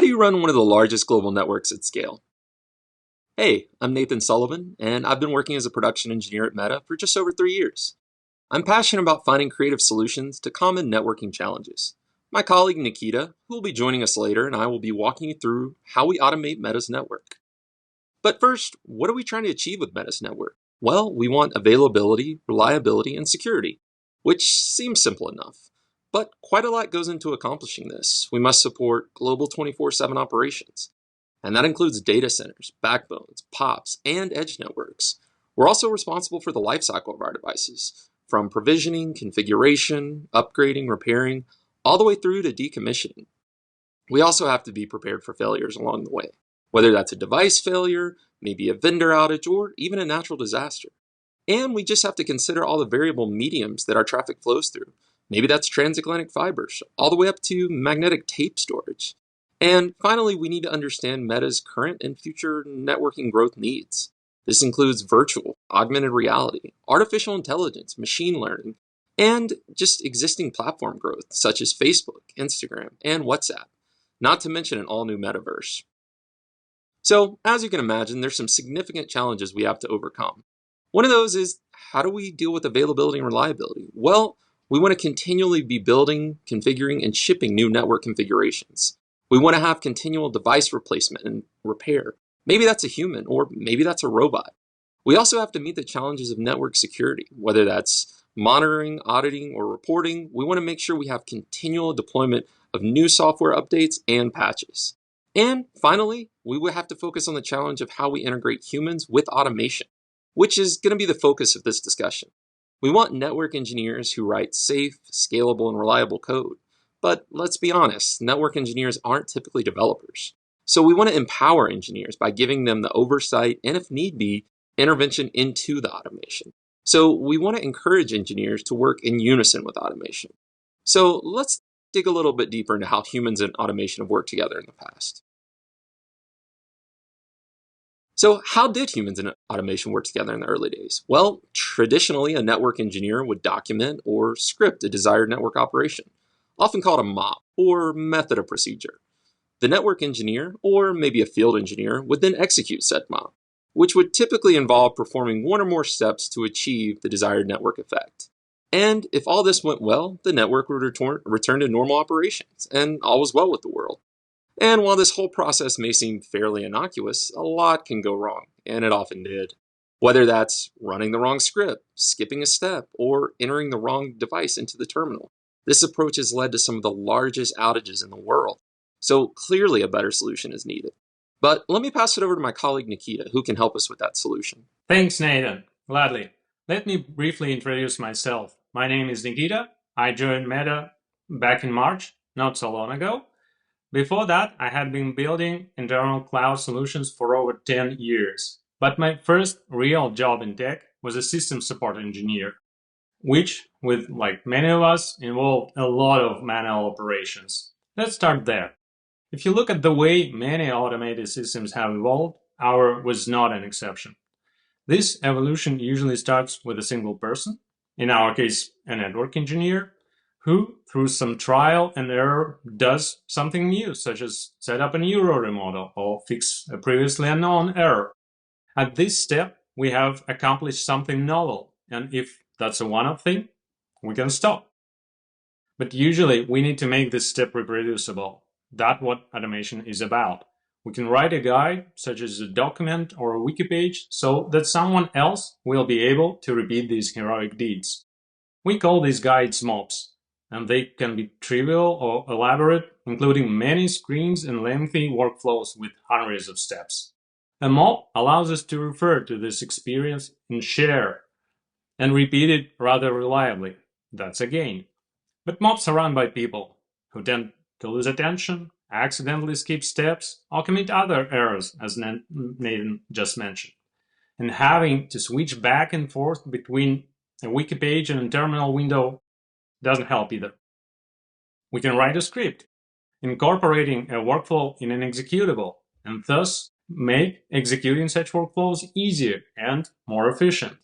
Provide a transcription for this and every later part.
do you run one of the largest global networks at scale? Hey, I'm Nathan Sullivan, and I've been working as a production engineer at Meta for just over 3 years. I'm passionate about finding creative solutions to common networking challenges. My colleague Nikita, who will be joining us later, and I will be walking you through how we automate Meta's network. But first, what are we trying to achieve with Meta's network? Well, we want availability, reliability, and security, which seems simple enough. But quite a lot goes into accomplishing this. We must support global 24/7 operations, and that includes data centers, backbones, POPs, and edge networks. We're also responsible for the lifecycle of our devices, from provisioning, configuration, upgrading, repairing, all the way through to decommissioning. We also have to be prepared for failures along the way, whether that's a device failure, maybe a vendor outage, or even a natural disaster. And we just have to consider all the variable mediums that our traffic flows through. Maybe that's transatlantic fibers, all the way up to magnetic tape storage. And finally, we need to understand Meta's current and future networking growth needs. This includes virtual, augmented reality, artificial intelligence, machine learning, and just existing platform growth, such as Facebook, Instagram, and WhatsApp, not to mention an all-new metaverse. So, as you can imagine, there's some significant challenges we have to overcome. One of those is, how do we deal with availability and reliability? Well, we want to continually be building, configuring, and shipping new network configurations. We want to have continual device replacement and repair. Maybe that's a human, or maybe that's a robot. We also have to meet the challenges of network security, whether that's monitoring, auditing, or reporting. We want to make sure we have continual deployment of new software updates and patches. And finally, we will have to focus on the challenge of how we integrate humans with automation, which is going to be the focus of this discussion. We want network engineers who write safe, scalable, and reliable code. But let's be honest, network engineers aren't typically developers. So we want to empower engineers by giving them the oversight and, if need be, intervention into the automation. So we want to encourage engineers to work in unison with automation. So let's dig a little bit deeper into how humans and automation have worked together in the past. So how did humans and automation work together in the early days? Well, traditionally, a network engineer would document or script a desired network operation, often called a MOP, or method of procedure. The network engineer, or maybe a field engineer, would then execute said MOP, which would typically involve performing one or more steps to achieve the desired network effect. And if all this went well, the network would return to normal operations, and all was well with the world. And while this whole process may seem fairly innocuous, a lot can go wrong, and it often did. Whether that's running the wrong script, skipping a step, or entering the wrong device into the terminal. This approach has led to some of the largest outages in the world. So clearly a better solution is needed. But let me pass it over to my colleague Nikita, who can help us with that solution. Thanks, Nathan. Gladly. Let me briefly introduce myself. My name is Nikita. I joined Meta back in March, not so long ago. Before that, I had been building internal cloud solutions for over 10 years. But my first real job in tech was a system support engineer, which, with like many of us, involved a lot of manual operations. Let's start there. If you look at the way many automated systems have evolved, ours was not an exception. This evolution usually starts with a single person, in our case, a network engineer, who, through some trial and error, does something new, such as set up a new routing model or fix a previously unknown error. At this step, we have accomplished something novel, and if that's a one-off thing, we can stop. But usually, we need to make this step reproducible. That's what automation is about. We can write a guide, such as a document or a wiki page, so that someone else will be able to repeat these heroic deeds. We call these guides MOPs, and they can be trivial or elaborate, including many screens and lengthy workflows with hundreds of steps. A MOP allows us to refer to this experience and share, and repeat it rather reliably. That's a gain. But MOPs are run by people who tend to lose attention, accidentally skip steps, or commit other errors, as Nathan just mentioned. And having to switch back and forth between a wiki page and a terminal window doesn't help either. We can write a script, incorporating a workflow in an executable, and thus make executing such workflows easier and more efficient,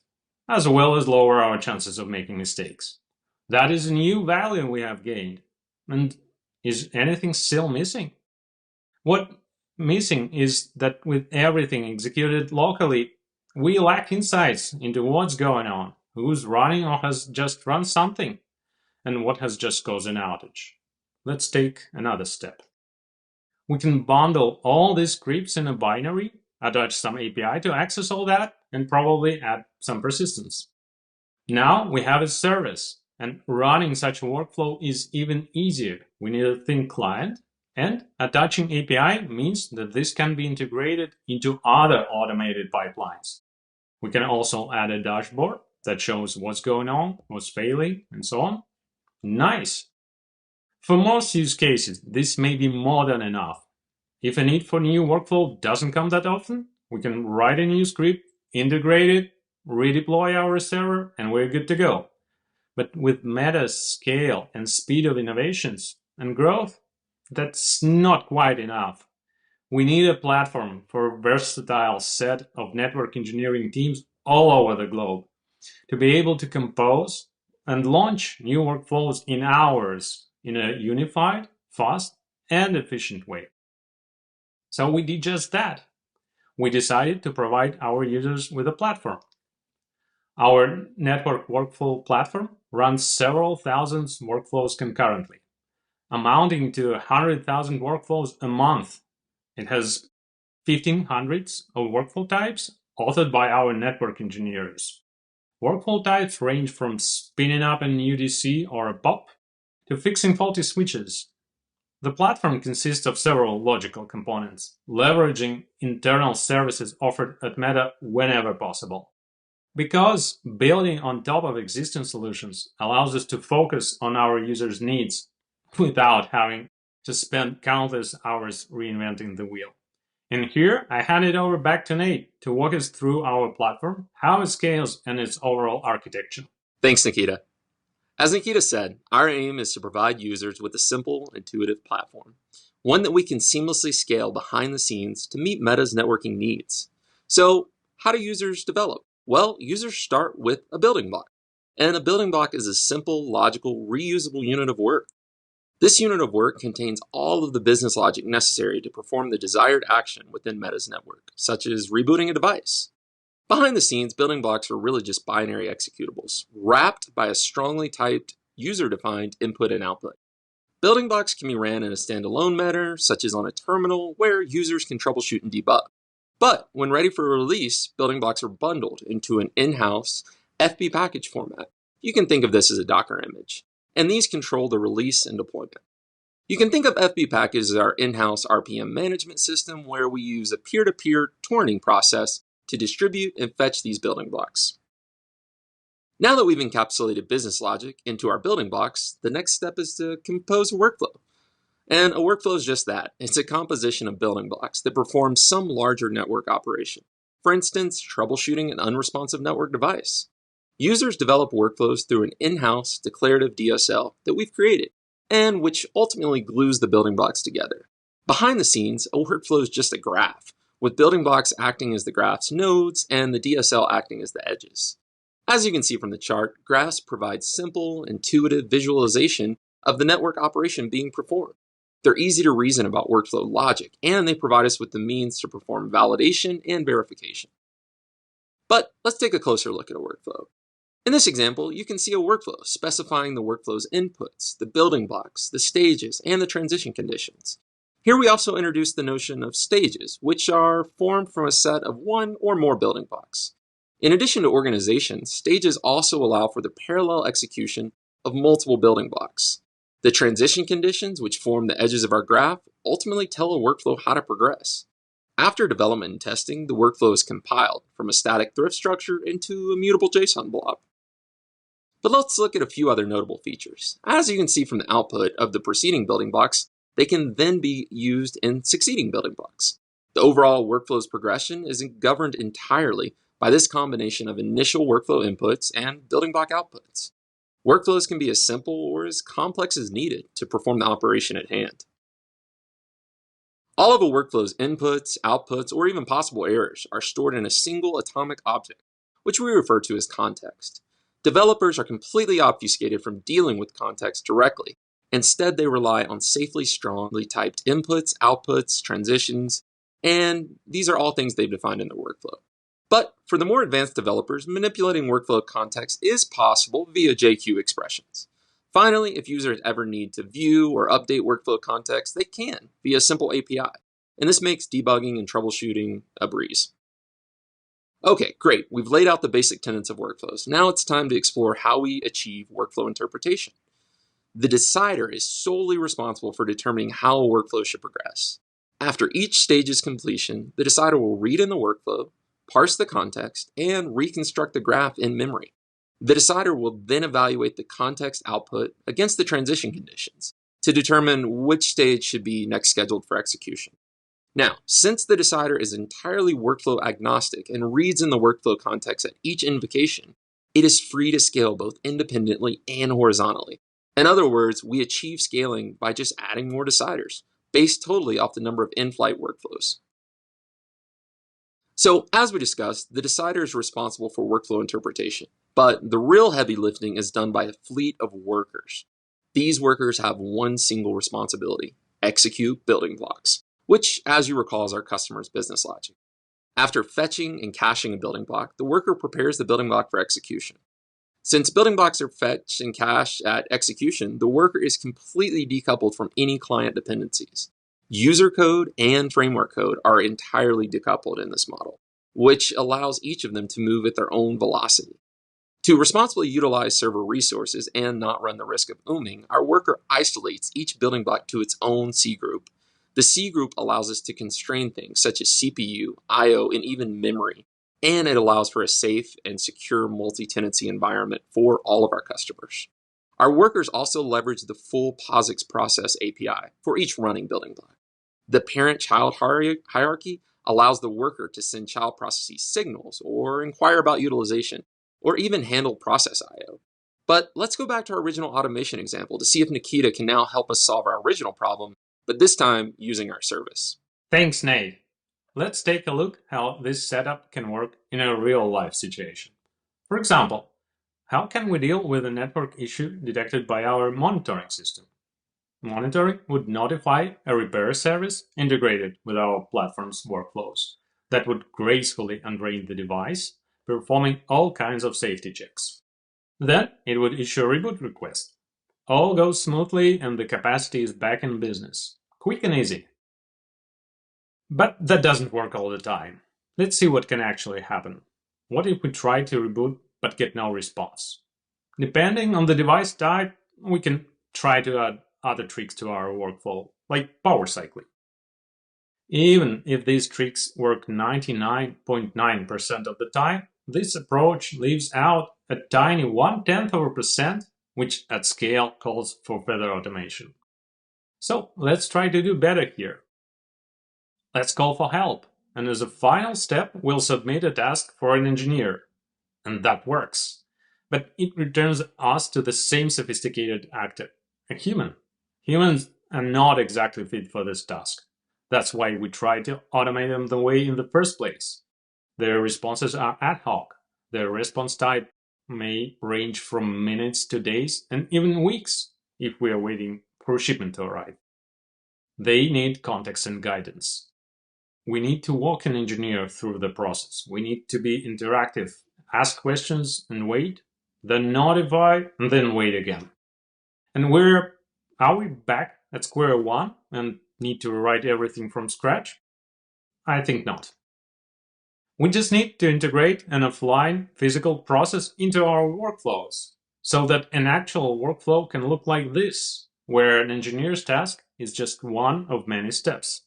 as well as lower our chances of making mistakes. That is a new value we have gained. And is anything still missing? What missing is that with everything executed locally, we lack insights into what's going on, who's running or has just run something, and what has just caused an outage. Let's take another step. We can bundle all these scripts in a binary, attach some API to access all that, and probably add some persistence. Now we have a service, and running such a workflow is even easier. We need a thin client, and attaching API means that this can be integrated into other automated pipelines. We can also add a dashboard that shows what's going on, what's failing, and so on. Nice! For most use cases, this may be more than enough. If a need for new workflow doesn't come that often, we can write a new script, integrate it, redeploy our server, and we're good to go. But with Meta's scale and speed of innovations and growth, that's not quite enough. We need a platform for a versatile set of network engineering teams all over the globe to be able to compose and launch new workflows in hours in a unified, fast, and efficient way. So we did just that. We decided to provide our users with a platform. Our network workflow platform runs several thousand workflows concurrently, amounting to 100,000 workflows a month. It has 1,500 of workflow types authored by our network engineers. Workflow types range from spinning up an UDC or a POP to fixing faulty switches. The platform consists of several logical components, leveraging internal services offered at Meta whenever possible. Because building on top of existing solutions allows us to focus on our users' needs without having to spend countless hours reinventing the wheel. And here, I hand it over back to Nate to walk us through our platform, how it scales, and its overall architecture. Thanks, Nikita. As Nikita said, our aim is to provide users with a simple, intuitive platform, one that we can seamlessly scale behind the scenes to meet Meta's networking needs. So, how do users develop? Well, users start with a building block, and a building block is a simple, logical, reusable unit of work. This unit of work contains all of the business logic necessary to perform the desired action within Meta's network, such as rebooting a device. Behind the scenes, building blocks are really just binary executables, wrapped by a strongly typed, user-defined input and output. Building blocks can be ran in a standalone manner, such as on a terminal, where users can troubleshoot and debug. But when ready for release, building blocks are bundled into an in-house FB package format. You can think of this as a Docker image, and these control the release and deployment. You can think of FB package as our in-house RPM management system, where we use a peer-to-peer torrenting process to distribute and fetch these building blocks. Now that we've encapsulated business logic into our building blocks, the next step is to compose a workflow. And a workflow is just that. It's a composition of building blocks that perform some larger network operation. For instance, troubleshooting an unresponsive network device. Users develop workflows through an in-house declarative DSL that we've created, and which ultimately glues the building blocks together. Behind the scenes, a workflow is just a graph, with building blocks acting as the graph's nodes and the DSL acting as the edges. As you can see from the chart, graphs provide simple, intuitive visualization of the network operation being performed. They're easy to reason about workflow logic, and they provide us with the means to perform validation and verification. But let's take a closer look at a workflow. In this example, you can see a workflow specifying the workflow's inputs, the building blocks, the stages, and the transition conditions. Here we also introduce the notion of stages, which are formed from a set of one or more building blocks. In addition to organization, stages also allow for the parallel execution of multiple building blocks. The transition conditions, which form the edges of our graph, ultimately tell a workflow how to progress. After development and testing, the workflow is compiled from a static thrift structure into a mutable JSON blob. But let's look at a few other notable features. As you can see from the output of the preceding building blocks, they can then be used in succeeding building blocks. The overall workflow's progression is governed entirely by this combination of initial workflow inputs and building block outputs. Workflows can be as simple or as complex as needed to perform the operation at hand. All of a workflow's inputs, outputs, or even possible errors are stored in a single atomic object, which we refer to as context. Developers are completely obfuscated from dealing with context directly, Instead, they rely on safely strongly typed inputs, outputs, transitions, and these are all things they've defined in their workflow. But for the more advanced developers, manipulating workflow context is possible via JQ expressions. Finally, if users ever need to view or update workflow context, they can via a simple API. And this makes debugging and troubleshooting a breeze. Okay, great. We've laid out the basic tenets of workflows. Now it's time to explore how we achieve workflow interpretation. The decider is solely responsible for determining how a workflow should progress. After each stage's completion, the decider will read in the workflow, parse the context, and reconstruct the graph in memory. The decider will then evaluate the context output against the transition conditions to determine which stage should be next scheduled for execution. Now, since the decider is entirely workflow agnostic and reads in the workflow context at each invocation, it is free to scale both independently and horizontally. In other words, we achieve scaling by just adding more deciders, based totally off the number of in-flight workflows. So, as we discussed, the decider is responsible for workflow interpretation, but the real heavy lifting is done by a fleet of workers. These workers have one single responsibility: execute building blocks, which, as you recall, is our customer's business logic. After fetching and caching a building block, the worker prepares the building block for execution. Since building blocks are fetched and cached at execution, the worker is completely decoupled from any client dependencies. User code and framework code are entirely decoupled in this model, which allows each of them to move at their own velocity. To responsibly utilize server resources and not run the risk of ooming, our worker isolates each building block to its own C group. The C group allows us to constrain things such as CPU, I/O, and even memory, and it allows for a safe and secure multi-tenancy environment for all of our customers. Our workers also leverage the full POSIX process API for each running building block. The parent-child hierarchy allows the worker to send child processes signals or inquire about utilization, or even handle process I/O. But let's go back to our original automation example to see if Nikita can now help us solve our original problem, but this time using our service. Thanks, Nate. Let's take a look how this setup can work in a real-life situation. For example, how can we deal with a network issue detected by our monitoring system? Monitoring would notify a repair service integrated with our platform's workflows that would gracefully undrain the device, performing all kinds of safety checks. Then it would issue a reboot request. All goes smoothly and the capacity is back in business. Quick and easy. But that doesn't work all the time. Let's see what can actually happen. What if we try to reboot but get no response? Depending on the device type, we can try to add other tricks to our workflow, like power cycling. Even if these tricks work 99.9% of the time, this approach leaves out a tiny 0.1%, which at scale calls for further automation. So let's try to do better here. Let's call for help, and as a final step, we'll submit a task for an engineer. And that works. But it returns us to the same sophisticated actor, a human. Humans are not exactly fit for this task. That's why we try to automate them the way in the first place. Their responses are ad hoc. Their response type may range from minutes to days and even weeks if we are waiting for shipment to arrive. They need context and guidance. We need to walk an engineer through the process. We need to be interactive, ask questions and wait, then notify, and then wait again. And are we back at square one and need to rewrite everything from scratch? I think not. We just need to integrate an offline physical process into our workflows so that an actual workflow can look like this, where an engineer's task is just one of many steps.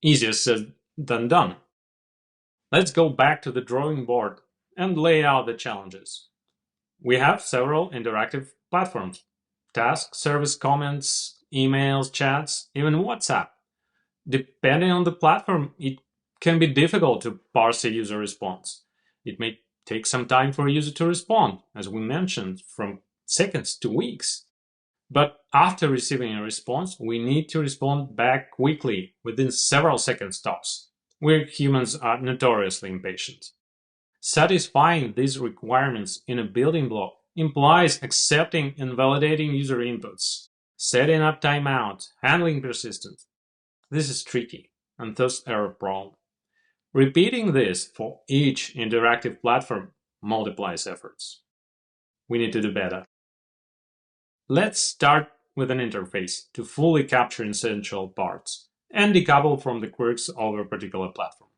Easier said than done. Let's go back to the drawing board and lay out the challenges. We have several interactive platforms: task, service, comments, emails, chats, even WhatsApp. Depending on the platform, it can be difficult to parse a user response. It may take some time for a user to respond, as we mentioned, from seconds to weeks. But after receiving a response, we need to respond back quickly, within several second stops. We humans are notoriously impatient. Satisfying these requirements in a building block implies accepting and validating user inputs. setting up timeout, handling persistence. This is tricky and thus error-prone. Repeating this for each interactive platform multiplies efforts. We need to do better. Let's start with an interface to fully capture essential parts and decouple from the quirks of a particular platform.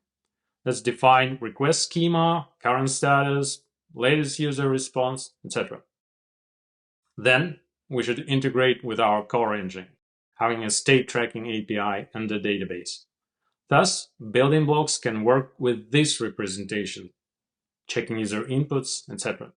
Let's define request schema, current status, latest user response, etc. Then we should integrate with our core engine, having a state tracking API and a database. Thus, building blocks can work with this representation, checking user inputs, etc.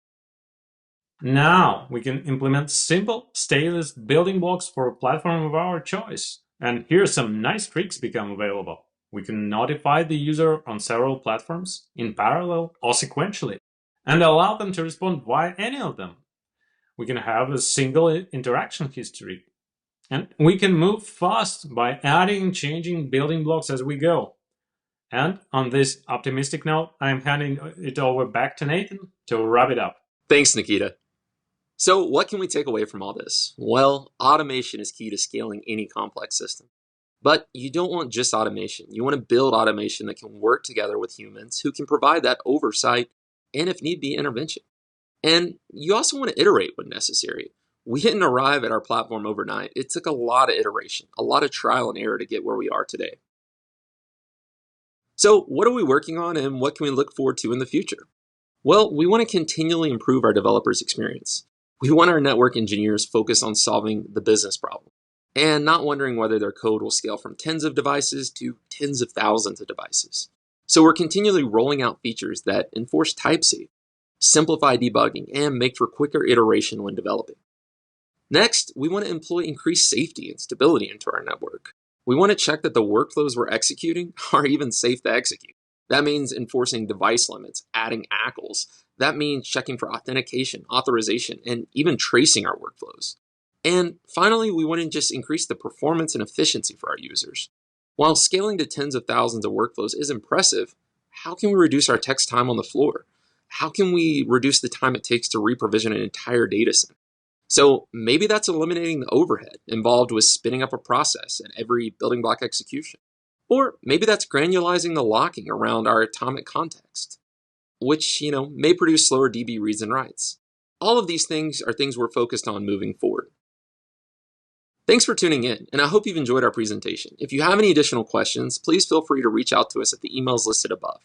Now we can implement simple, stateless building blocks for a platform of our choice. And here some nice tricks become available. We can notify the user on several platforms in parallel or sequentially, and allow them to respond via any of them. We can have a single interaction history. And we can move fast by adding and changing building blocks as we go. And on this optimistic note, I'm handing it over back to Nathan to wrap it up. Thanks, Nikita. So what can we take away from all this? Well, automation is key to scaling any complex system. But you don't want just automation. You want to build automation that can work together with humans who can provide that oversight and, if need be, intervention. And you also want to iterate when necessary. We didn't arrive at our platform overnight. It took a lot of iteration, a lot of trial and error to get where we are today. So what are we working on and what can we look forward to in the future? Well, we want to continually improve our developers' experience. We want our network engineers focused on solving the business problem and not wondering whether their code will scale from tens of devices to tens of thousands of devices. So we're continually rolling out features that enforce type-safe, simplify debugging, and make for quicker iteration when developing. Next, we want to employ increased safety and stability into our network. We want to check that the workflows we're executing are even safe to execute. That means enforcing device limits, adding ACLs. That means checking for authentication, authorization, and even tracing our workflows. And finally, we want to just increase the performance and efficiency for our users. While scaling to tens of thousands of workflows is impressive, how can we reduce our text time on the floor? How can we reduce the time it takes to re-provision an entire data center? So maybe that's eliminating the overhead involved with spinning up a process at every building block execution. Or maybe that's granularizing the locking around our atomic context, which, may produce slower DB reads and writes. All of these things are things we're focused on moving forward. Thanks for tuning in, and I hope you've enjoyed our presentation. If you have any additional questions, please feel free to reach out to us at the emails listed above.